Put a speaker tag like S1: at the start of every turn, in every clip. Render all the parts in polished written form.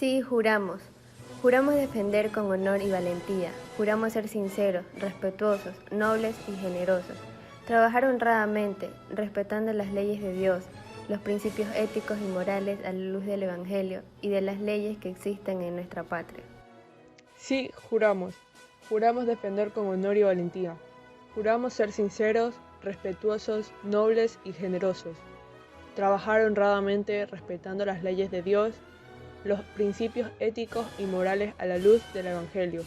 S1: Sí, juramos. Juramos defender con honor y valentía. Juramos ser sinceros, respetuosos, nobles y generosos. Trabajar honradamente, respetando las leyes de Dios, los principios éticos y morales a la luz del Evangelio y de las leyes que existen en nuestra patria.
S2: Sí, juramos. Juramos defender con honor y valentía. Juramos ser sinceros, respetuosos, nobles y generosos. Trabajar honradamente respetando las leyes de Dios, los principios éticos y morales a la luz del Evangelio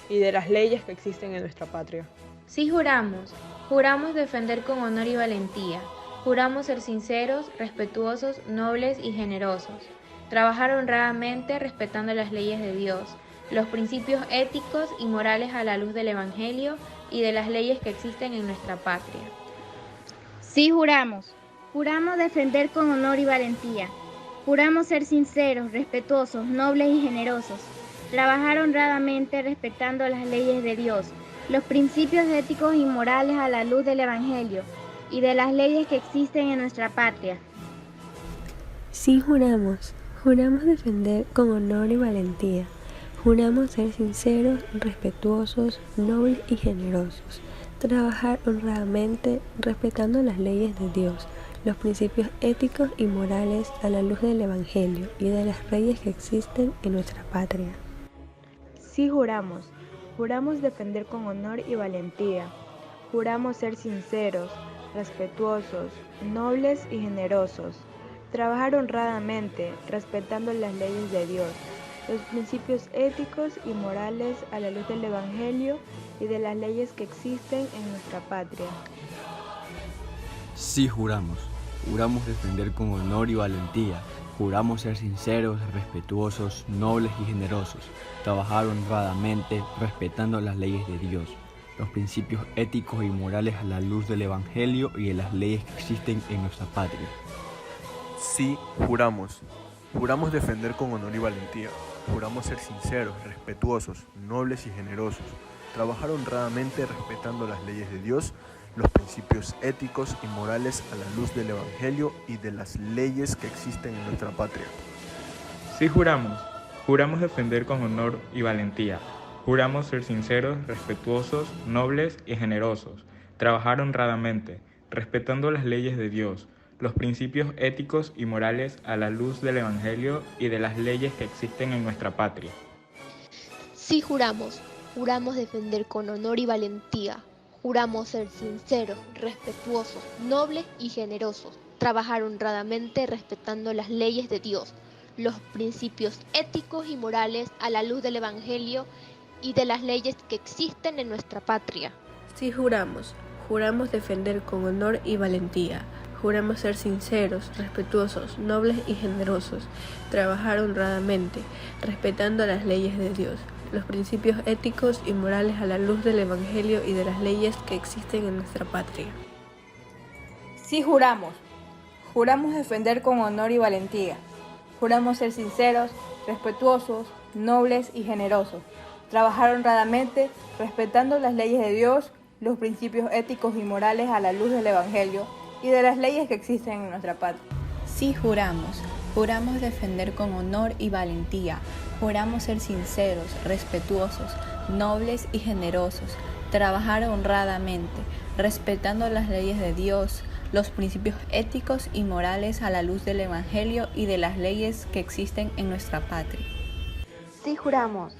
S2: y de las leyes que existen en nuestra patria.
S3: Sí, juramos. Juramos defender con honor y valentía. Juramos ser sinceros, respetuosos, nobles y generosos. Trabajar honradamente respetando las leyes de Dios, los principios éticos y morales a la luz del Evangelio y de las leyes que existen en nuestra patria.
S4: Sí, juramos. Juramos defender con honor y valentía. Juramos ser sinceros, respetuosos, nobles y generosos. Trabajar honradamente respetando las leyes de Dios, los principios éticos y morales a la luz del Evangelio y de las leyes que existen en nuestra patria.
S5: Sí, juramos. Juramos defender con honor y valentía. Juramos ser sinceros, respetuosos, nobles y generosos. Trabajar honradamente respetando las leyes de Dios, los principios éticos y morales a la luz del Evangelio y de las leyes que existen en nuestra patria.
S6: Sí, juramos. Juramos defender con honor y valentía. Juramos ser sinceros, respetuosos, nobles y generosos. Trabajar honradamente, respetando las leyes de Dios, los principios éticos y morales a la luz del Evangelio y de las leyes que existen en nuestra patria.
S7: Sí, juramos. Juramos defender con honor y valentía. Juramos ser sinceros, respetuosos, nobles y generosos. Trabajar honradamente, respetando las leyes de Dios, los principios éticos y morales a la luz del Evangelio y de las leyes que existen en nuestra patria.
S8: Sí, juramos. Juramos defender con honor y valentía. Juramos ser sinceros, respetuosos, nobles y generosos. Trabajar honradamente respetando las leyes de Dios, los principios éticos y morales a la luz del Evangelio y de las leyes que existen en nuestra patria.
S9: Sí, juramos. Juramos defender con honor y valentía. Juramos ser sinceros, respetuosos, nobles y generosos. Trabajar honradamente, respetando las leyes de Dios, los principios éticos y morales a la luz del Evangelio y de las leyes que existen en nuestra patria.
S10: Sí, juramos. Juramos defender con honor y valentía. Juramos ser sinceros, respetuosos, nobles y generosos. Trabajar honradamente respetando las leyes de Dios, los principios éticos y morales a la luz del Evangelio y de las leyes que existen en nuestra patria.
S1: Sí, juramos. Juramos defender con honor y valentía. Juramos ser sinceros, respetuosos, nobles y generosos. Trabajar honradamente, respetando las leyes de Dios, los principios éticos y morales a la luz del Evangelio y de las leyes que existen en nuestra patria.
S11: Sí, juramos. Juramos defender con honor y valentía. Juramos ser sinceros, respetuosos, nobles y generosos. Trabajar honradamente, respetando las leyes de Dios, los principios éticos y morales a la luz del Evangelio y de las leyes que existen en nuestra patria.
S12: Sí, juramos. Juramos defender con honor y valentía. Juramos ser sinceros, respetuosos, nobles y generosos. Trabajar honradamente, respetando las leyes de Dios, los principios éticos y morales a la luz del Evangelio y de las leyes que existen en nuestra patria.
S13: Sí, juramos.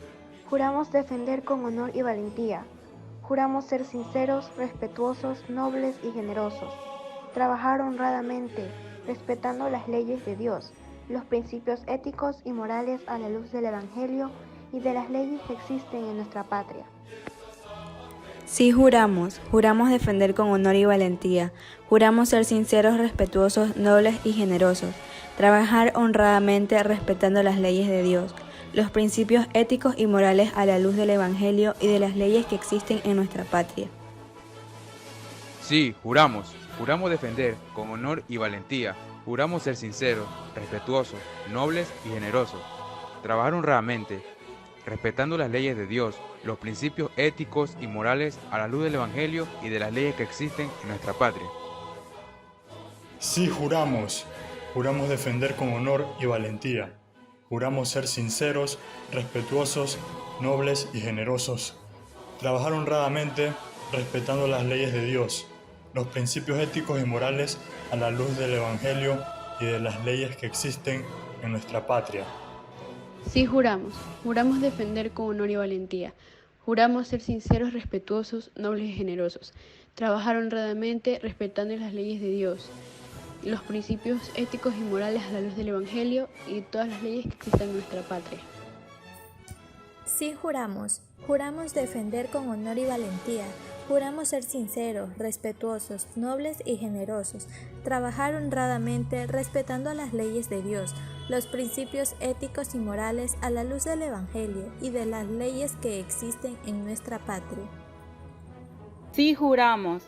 S13: Juramos defender con honor y valentía. Juramos ser sinceros, respetuosos, nobles y generosos. Trabajar honradamente, respetando las leyes de Dios, los principios éticos y morales a la luz del Evangelio y de las leyes que existen en nuestra patria.
S6: Sí, juramos. Juramos defender con honor y valentía. Juramos ser sinceros, respetuosos, nobles y generosos. Trabajar honradamente respetando las leyes de Dios, los principios éticos y morales a la luz del Evangelio y de las leyes que existen en nuestra patria.
S14: Sí, juramos. Juramos defender con honor y valentía. Juramos ser sinceros, respetuosos, nobles y generosos. Trabajar honradamente, respetando las leyes de Dios, los principios éticos y morales a la luz del Evangelio y de las leyes que existen en nuestra patria.
S15: Sí, juramos. Juramos defender con honor y valentía. Juramos ser sinceros, respetuosos, nobles y generosos. Trabajar honradamente, respetando las leyes de Dios, los principios éticos y morales a la luz del Evangelio y de las leyes que existen en nuestra patria.
S1: Sí juramos. Juramos defender con honor y valentía. Juramos ser sinceros, respetuosos, nobles y generosos. Trabajar honradamente, respetando las leyes de Dios, los principios éticos y morales a la luz del Evangelio y todas las leyes que existen en nuestra patria.
S16: Sí juramos. Juramos defender con honor y valentía. Juramos ser sinceros, respetuosos, nobles y generosos. Trabajar honradamente, respetando las leyes de Dios, los principios éticos y morales a la luz del Evangelio y de las leyes que existen en nuestra patria.
S17: Sí juramos.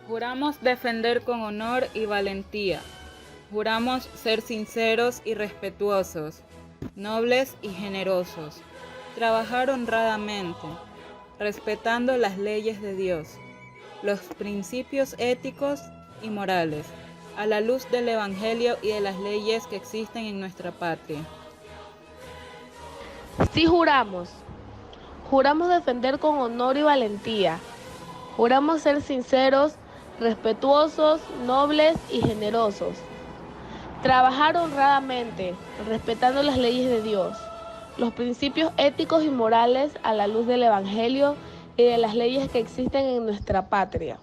S17: Juramos defender con honor y valentía. Juramos ser sinceros y respetuosos, nobles y generosos. Trabajar honradamente, respetando las leyes de Dios, los principios éticos y morales, a la luz del Evangelio y de las leyes que existen en nuestra patria.
S18: Sí juramos. Juramos defender con honor y valentía. Juramos ser sinceros, respetuosos, nobles y generosos. Trabajar honradamente, respetando las leyes de Dios, los principios éticos y morales a la luz del Evangelio y de las leyes que existen en nuestra patria.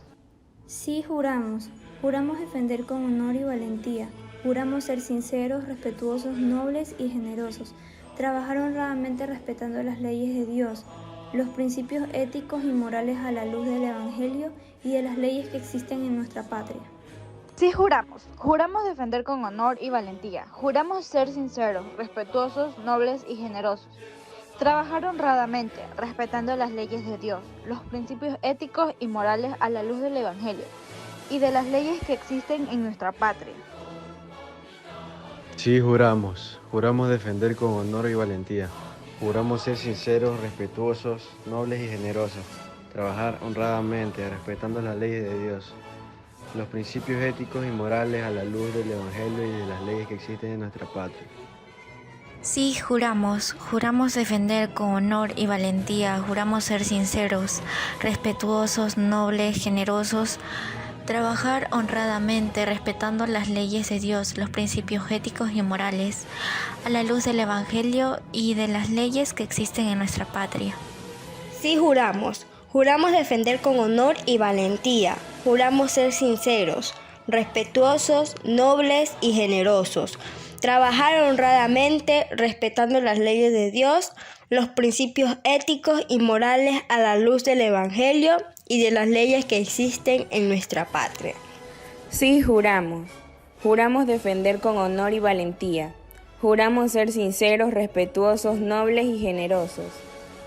S19: Sí juramos. Juramos defender con honor y valentía. Juramos ser sinceros, respetuosos, nobles y generosos. Trabajar honradamente respetando las leyes de Dios, los principios éticos y morales a la luz del Evangelio y de las leyes que existen en nuestra patria.
S11: Sí juramos. Juramos defender con honor y valentía. Juramos ser sinceros, respetuosos, nobles y generosos. Trabajar honradamente, respetando las leyes de Dios, los principios éticos y morales a la luz del Evangelio y de las leyes que existen en nuestra patria.
S7: Sí juramos. Juramos defender con honor y valentía. Juramos ser sinceros, respetuosos, nobles y generosos. Trabajar honradamente, respetando las leyes de Dios, los principios éticos y morales a la luz del Evangelio y de las leyes que existen en nuestra patria.
S20: Sí, juramos. Juramos defender con honor y valentía. Juramos ser sinceros, respetuosos, nobles, generosos. Trabajar honradamente, respetando las leyes de Dios, los principios éticos y morales, a la luz del Evangelio y de las leyes que existen en nuestra patria.
S21: Sí juramos. Juramos defender con honor y valentía. Juramos ser sinceros, respetuosos, nobles y generosos. Trabajar honradamente, respetando las leyes de Dios, los principios éticos y morales a la luz del Evangelio y de las leyes que existen en nuestra patria.
S22: Sí juramos. Juramos defender con honor y valentía. Juramos ser sinceros, respetuosos, nobles y generosos.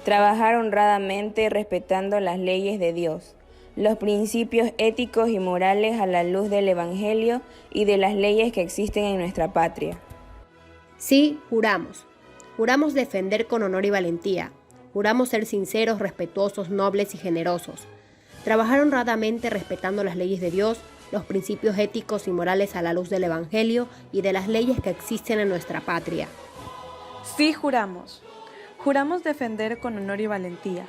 S22: Trabajar honradamente respetando las leyes de Dios, los principios éticos y morales a la luz del Evangelio y de las leyes que existen en nuestra patria.
S23: Sí, juramos. Juramos defender con honor y valentía. Juramos ser sinceros, respetuosos, nobles y generosos. Trabajar honradamente respetando las leyes de Dios, los principios éticos y morales a la luz del Evangelio y de las leyes que existen en nuestra patria.
S2: Sí juramos. Juramos defender con honor y valentía.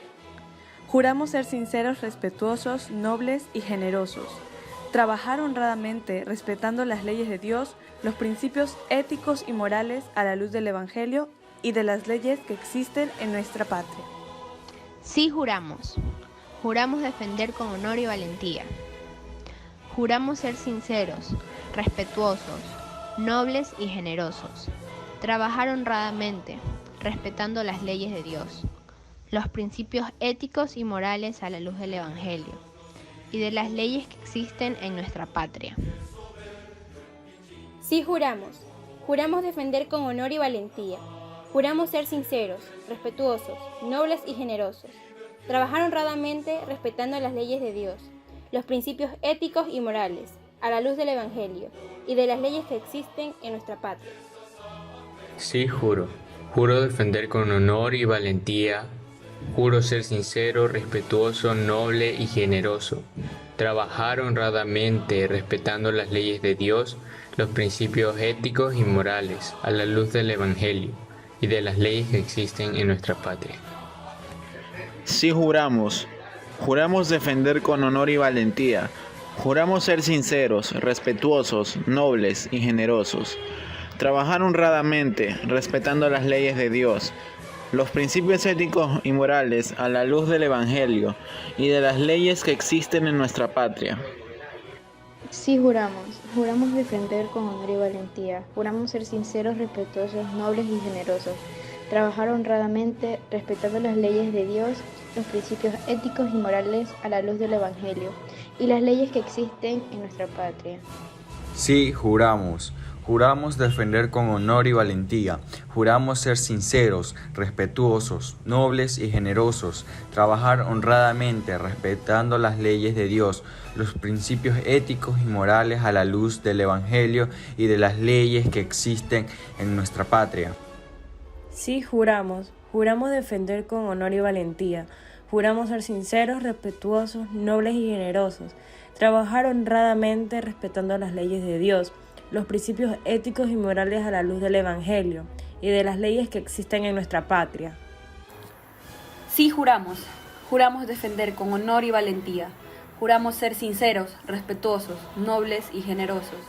S2: Juramos ser sinceros, respetuosos, nobles y generosos. Trabajar honradamente, respetando las leyes de Dios, los principios éticos y morales a la luz del Evangelio y de las leyes que existen en nuestra patria.
S10: Sí juramos. Juramos defender con honor y valentía. Juramos ser sinceros, respetuosos, nobles y generosos. Trabajar honradamente, respetando las leyes de Dios, los principios éticos y morales a la luz del Evangelio y de las leyes que existen en nuestra patria.
S4: Sí juramos. Juramos defender con honor y valentía. Juramos ser sinceros, respetuosos, nobles y generosos. Trabajar honradamente respetando las leyes de Dios, los principios éticos y morales a la luz del Evangelio y de las leyes que existen en nuestra patria.
S24: Sí juro. Juro defender con honor y valentía. Juro ser sincero, respetuoso, noble y generoso. Trabajar honradamente, respetando las leyes de Dios, los principios éticos y morales, a la luz del Evangelio, y de las leyes que existen en nuestra patria.
S3: Sí juramos. Juramos defender con honor y valentía. Juramos ser sinceros, respetuosos, nobles y generosos. Trabajar honradamente, respetando las leyes de Dios, los principios éticos y morales a la luz del Evangelio y de las leyes que existen en nuestra patria.
S13: Sí juramos. Juramos defender con honor y valentía. Juramos ser sinceros, respetuosos, nobles y generosos. Trabajar honradamente, respetando las leyes de Dios, los principios éticos y morales a la luz del Evangelio y las leyes que existen en nuestra patria.
S7: Sí, juramos. Juramos defender con honor y valentía. Juramos ser sinceros, respetuosos, nobles y generosos. Trabajar honradamente, respetando las leyes de Dios, los principios éticos y morales a la luz del Evangelio y de las leyes que existen en nuestra patria.
S2: Sí juramos. Juramos defender con honor y valentía. Juramos ser sinceros, respetuosos, nobles y generosos. Trabajar honradamente, respetando las leyes de Dios, los principios éticos y morales a la luz del Evangelio y de las leyes que existen en nuestra patria.
S5: Sí juramos. Juramos defender con honor y valentía. Juramos ser sinceros, respetuosos, nobles y generosos.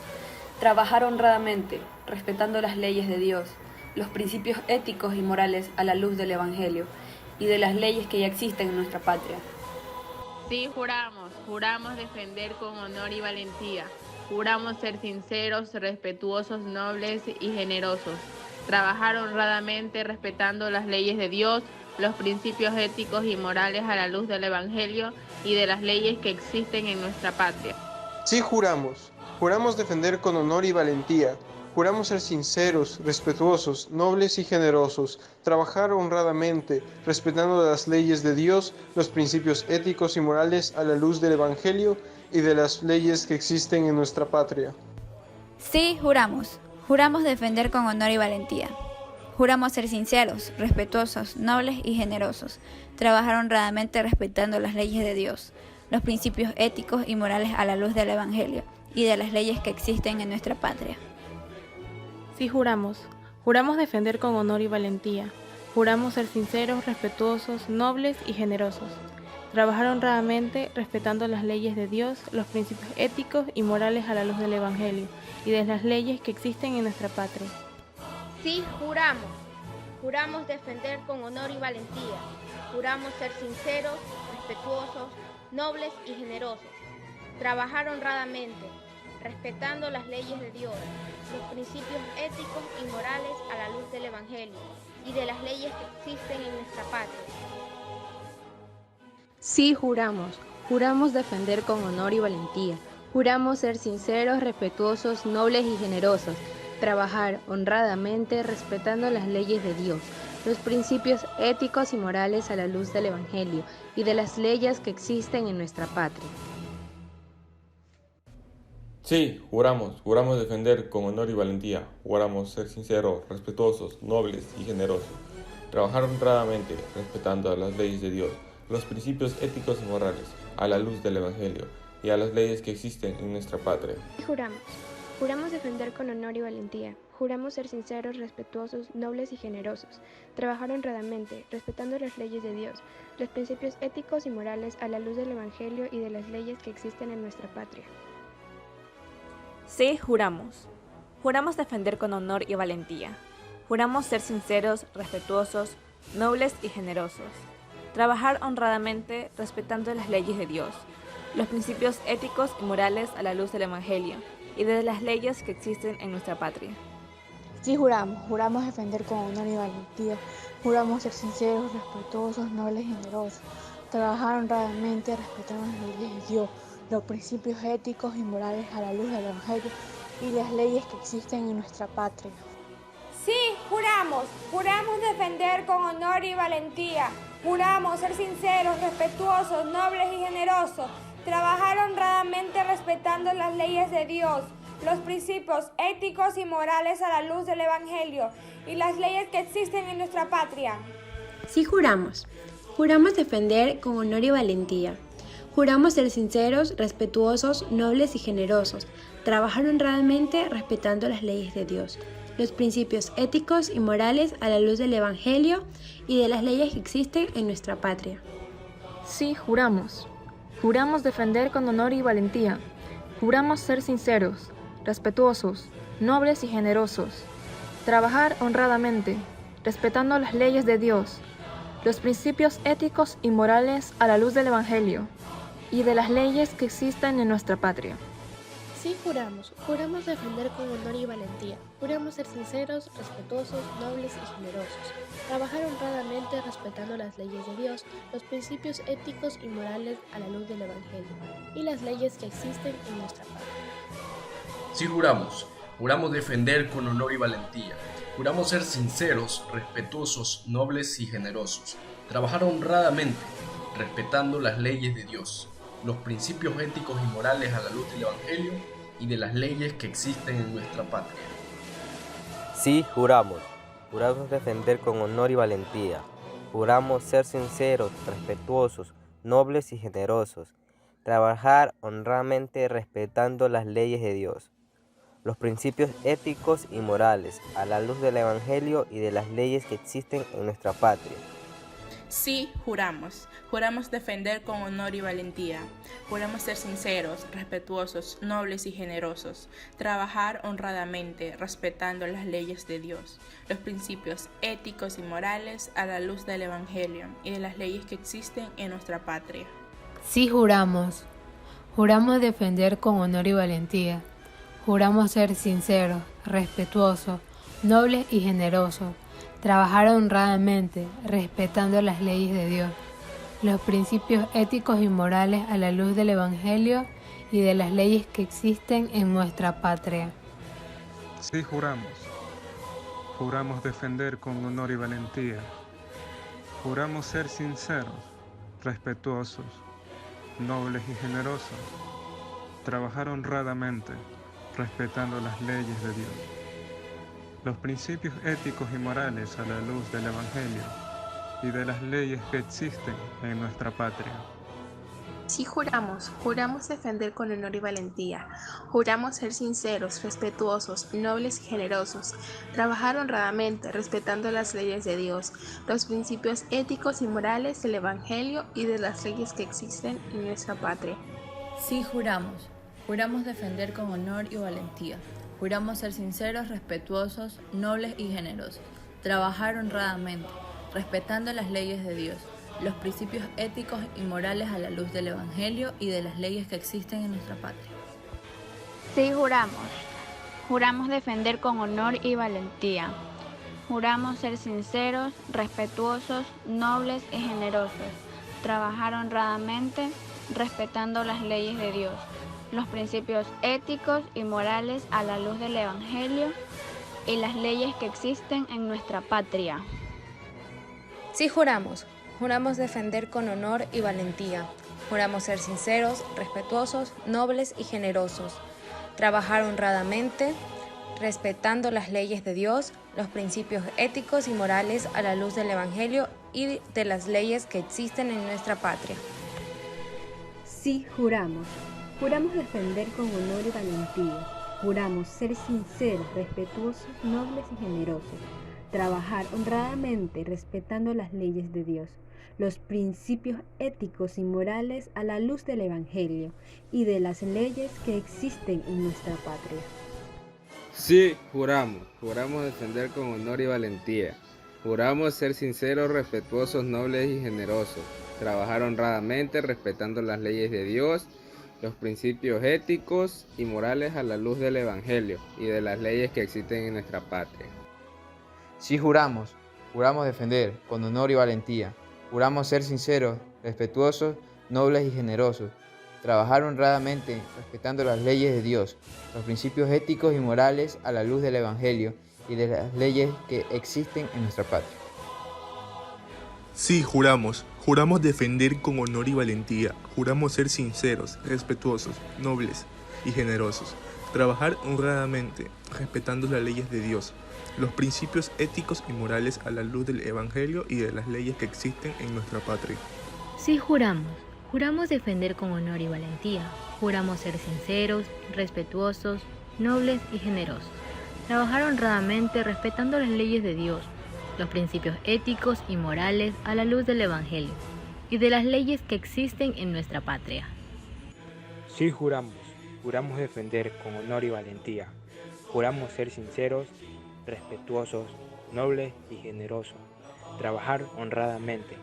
S5: Trabajar honradamente, respetando las leyes de Dios, los principios éticos y morales a la luz del Evangelio y de las leyes que ya existen en nuestra patria.
S1: Sí juramos. Juramos defender con honor y valentía. Juramos ser sinceros, respetuosos, nobles y generosos. Trabajar honradamente, respetando las leyes de Dios, los principios éticos y morales a la luz del Evangelio y de las leyes que existen en nuestra patria.
S8: Sí juramos. Juramos defender con honor y valentía. Juramos ser sinceros, respetuosos, nobles y generosos. Trabajar honradamente, respetando las leyes de Dios, los principios éticos y morales a la luz del Evangelio y de las leyes que existen en nuestra patria.
S9: Sí, juramos. Juramos defender con honor y valentía. Juramos ser sinceros, respetuosos, nobles y generosos. Trabajar honradamente respetando las leyes de Dios, los principios éticos y morales a la luz del Evangelio y de las leyes que existen en nuestra patria.
S1: Sí juramos. Juramos defender con honor y valentía. Juramos ser sinceros, respetuosos, nobles y generosos. Trabajar honradamente, respetando las leyes de Dios, los principios éticos y morales a la luz del Evangelio y de las leyes que existen en nuestra patria.
S4: Sí, juramos. Juramos defender con honor y valentía. Juramos ser sinceros, respetuosos, nobles y generosos. Trabajar honradamente, respetando las leyes de Dios, los principios éticos y morales a la luz del Evangelio y de las leyes que existen en nuestra patria.
S25: Sí juramos. Juramos defender con honor y valentía. Juramos ser sinceros, respetuosos, nobles y generosos. Trabajar honradamente, respetando las leyes de Dios, los principios éticos y morales a la luz del Evangelio y de las leyes que existen en nuestra patria.
S26: Sí, juramos defender con honor y valentía, juramos ser sinceros, respetuosos, nobles y generosos, trabajar honradamente, respetando las leyes de Dios, los principios éticos y morales, a la luz del Evangelio y a las leyes que existen en nuestra patria.
S13: Juramos defender con honor y valentía. Juramos ser sinceros, respetuosos, nobles y generosos. Trabajar honradamente, respetando las leyes de Dios, los principios éticos y morales a la luz del Evangelio y de las leyes que existen en nuestra patria.
S27: Sí, juramos. Juramos defender con honor y valentía. Juramos ser sinceros, respetuosos, nobles y generosos. Trabajar honradamente, respetando las leyes de Dios, los principios éticos y morales a la luz del Evangelio y de las leyes que existen en nuestra patria.
S28: Sí, juramos defender con honor y valentía. Juramos ser sinceros, respetuosos, nobles y generosos. Trabajar honradamente, respetando las leyes de Dios, los principios éticos y morales a la luz del Evangelio y las leyes que existen en nuestra patria.
S29: Sí, juramos defender con honor y valentía. Juramos ser sinceros, respetuosos, nobles y generosos. Trabajar honradamente respetando las leyes de Dios, los principios éticos y morales a la luz del Evangelio y las leyes que existen en nuestra patria.
S6: Sí juramos. Juramos defender con honor y valentía. Juramos ser sinceros, respetuosos, nobles y generosos. Trabajar honradamente respetando las leyes de Dios,
S11: los principios éticos y morales a la luz del Evangelio y de las leyes que existen en nuestra patria.
S27: Sí, juramos. Juramos defender con honor y valentía. Juramos ser sinceros, respetuosos, nobles y generosos. Trabajar honradamente, respetando las leyes de Dios, los principios éticos y morales a la luz del Evangelio y de las leyes que existen en nuestra patria.
S1: Sí, juramos defender con honor y valentía, juramos ser sinceros, respetuosos, nobles y generosos, trabajar honradamente respetando las leyes de Dios, los principios éticos y morales a la luz del Evangelio y las leyes que existen en nuestra patria.
S12: Sí, juramos defender con honor y valentía, juramos ser sinceros, respetuosos, nobles y generosos, trabajar honradamente, respetando las leyes de Dios, los principios éticos y morales a la luz del Evangelio y de las leyes que existen en nuestra patria.
S14: Sí, juramos defender con honor y valentía, juramos ser sinceros, respetuosos, nobles y generosos, trabajar honradamente respetando las leyes de Dios, los principios éticos y morales a la luz del Evangelio y de las leyes que existen en nuestra patria.
S15: Sí, juramos defender con honor y valentía, juramos ser sinceros, respetuosos, nobles y generosos, trabajar honradamente, respetando las leyes de Dios, los principios éticos y morales a la luz del Evangelio y de las leyes que existen en nuestra patria.
S16: Sí, juramos defender con honor y valentía, juramos ser sinceros, respetuosos, nobles y generosos, trabajar honradamente, respetando las leyes de Dios, los principios éticos y morales a la luz del Evangelio y de las leyes que existen en nuestra patria.
S17: Sí, juramos defender con honor y valentía, juramos ser sinceros, respetuosos, nobles y generosos, trabajar honradamente, respetando las leyes de Dios, los principios éticos y morales a la luz del Evangelio y de las leyes que existen en nuestra patria.
S28: Sí, juramos defender con honor y valentía, juramos ser sinceros, respetuosos, nobles y generosos, trabajar honradamente, respetando las leyes de Dios, los principios éticos y morales del Evangelio y de las leyes que existen en nuestra patria.
S18: Sí, juramos defender con honor y valentía. Juramos ser sinceros, respetuosos, nobles y generosos, trabajar honradamente, respetando las leyes de Dios, los principios éticos y morales a la luz del Evangelio y de las leyes que existen en nuestra patria.
S4: Sí, juramos defender con honor y valentía. Juramos ser sinceros, respetuosos, nobles y generosos, trabajar honradamente, respetando las leyes de Dios, los principios éticos y morales a la luz del Evangelio y las leyes que existen en nuestra patria.
S19: Sí, juramos defender con honor y valentía, juramos ser sinceros, respetuosos, nobles y generosos, trabajar honradamente, respetando las leyes de Dios, los principios éticos y morales a la luz del Evangelio y de las leyes que existen en nuestra patria.
S20: Sí, juramos defender con honor y valentía, juramos ser sinceros, respetuosos, nobles y generosos, trabajar honradamente respetando las leyes de Dios, los principios éticos y morales a la luz del Evangelio y de las leyes que existen en nuestra patria.
S30: Sí, juramos defender con honor y valentía, juramos ser sinceros, respetuosos, nobles y generosos, trabajar honradamente respetando las leyes de Dios, los principios éticos y morales a la luz del Evangelio y de las leyes que existen en nuestra patria.
S31: Sí, juramos defender con honor y valentía, juramos ser sinceros, respetuosos, nobles y generosos, trabajar honradamente respetando las leyes de Dios, los principios éticos y morales a la luz del Evangelio y de las leyes que existen en nuestra patria.
S32: Sí, juramos defender con honor y valentía, juramos ser sinceros, respetuosos, nobles y generosos, trabajar honradamente, respetando las leyes de Dios, los principios éticos y morales a la luz del Evangelio y de las leyes que existen en nuestra patria.
S33: Sí, juramos defender con honor y valentía, juramos ser sinceros, respetuosos, nobles y generosos, trabajar honradamente respetando las leyes de Dios, los principios éticos y morales a la luz del Evangelio y de las leyes que existen en nuestra patria.
S2: Sí juramos defender con honor y valentía, juramos ser sinceros, respetuosos, nobles y generosos, trabajar honradamente,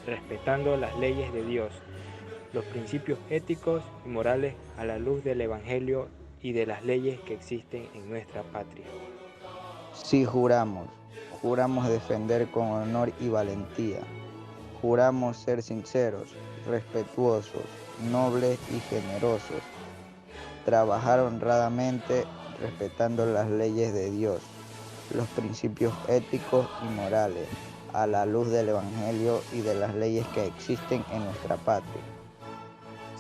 S2: respetando las leyes de Dios, los principios éticos y morales a la luz del Evangelio y de las leyes que existen en nuestra patria.
S3: Sí juramos defender con honor y valentía, juramos ser sinceros, respetuosos, nobles y generosos, trabajar honradamente respetando las leyes de Dios, los principios éticos y morales a la luz del Evangelio y de las leyes que existen en nuestra patria.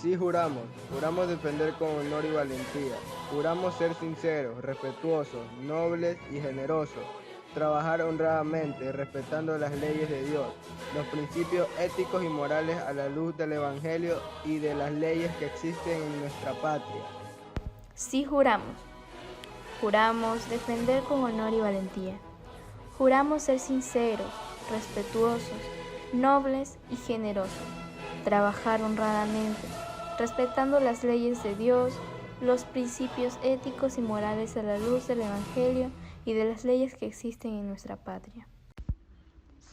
S5: Sí juramos defender con honor y valentía, juramos ser sinceros, respetuosos, nobles y generosos, trabajar honradamente respetando las leyes de Dios, los principios éticos y morales a la luz del Evangelio y de las leyes que existen en nuestra patria.
S4: Sí juramos defender con honor y valentía, juramos ser sinceros, respetuosos, nobles y generosos, trabajar honradamente, respetando las leyes de Dios, los principios éticos y morales a la luz del Evangelio y de las leyes que existen en nuestra patria.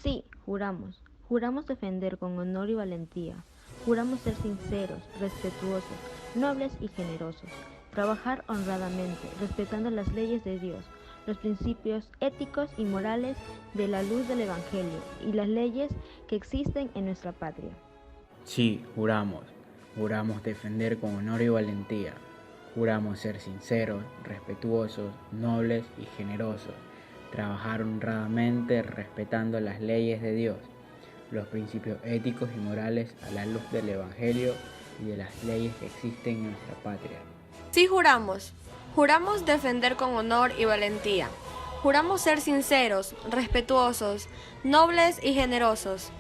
S33: Sí, juramos defender con honor y valentía, juramos ser sinceros, respetuosos, nobles y generosos, trabajar honradamente, respetando las leyes de Dios, los principios éticos y morales de la luz del Evangelio y las leyes que existen en nuestra patria.
S7: Sí, juramos defender con honor y valentía, juramos ser sinceros, respetuosos, nobles y generosos, trabajar honradamente respetando las leyes de Dios, los principios éticos y morales a la luz del Evangelio y de las leyes que existen en nuestra patria.
S1: Sí juramos defender con honor y valentía, juramos ser sinceros, respetuosos, nobles y generosos,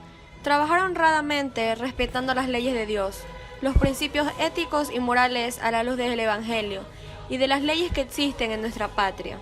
S1: trabajar honradamente respetando las leyes de Dios, los principios éticos y morales a la luz del Evangelio y de las leyes que existen en nuestra patria.